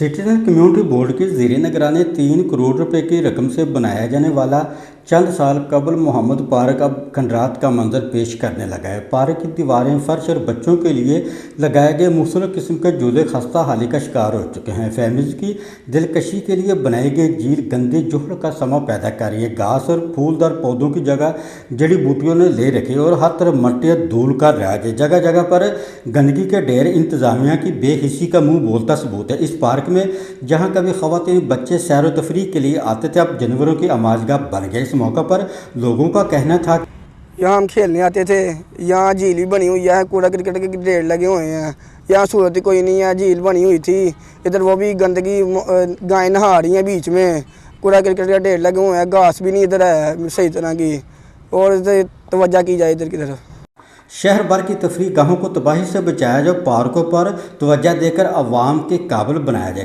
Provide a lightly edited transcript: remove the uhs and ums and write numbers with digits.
Citizen community board के ज़ेर निगरानी 3 करोड़ रुपए की रकम से बनाया जाने वाला चंद साल कबल मोहम्मद पार्क अब खंडरात का मंजर पेश करने लगा है। पार्क की दीवारें, फर्श और बच्चों के लिए लगाए गए मुख्तलिफ किस्म के झूले खस्ता हाली का शिकार हो चुके हैं। फैमिलीज की दिलकशी के लिए बनाई गई झील गंदे जोहड़ का समा पैदा कर रही है। घास और फूलदार पौधों की जगह जड़ी बूटियों ने ले रखी और हर तरफ मट्टी और धूल का राज है। जगह जगह पर गंदगी के ढेर इंतजामिया की बेहिसी का मुंह बोलता सबूत है। इस पार्क में जहां कभी खवातीन बच्चे सैर व तफरीह के लिए आते थे, अब जानवरों की आमाजगाह बन गए। इस मौका पर लोगों का कहना था यहाँ हम खेलने आते थे, यहाँ झील भी बनी हुई है, कूड़ा क्रिकेट के ढेर लगे हुए हैं, यहाँ सूरत कोई नहीं है, झील बनी हुई थी, इधर वो भी गंदगी, गाय नहा रही हैं बीच में, कूड़ा क्रिकेट के ढेर लगे हुए हैं, घास भी नहीं इधर है सही तरह की, और तवज्जो की जाए इधर की तरफ। शहर भर की तफरीह गाहों को तबाही से बचाया जाए, पार्कों पर तवज्जो देकर अवाम के काबिल बनाया जाए।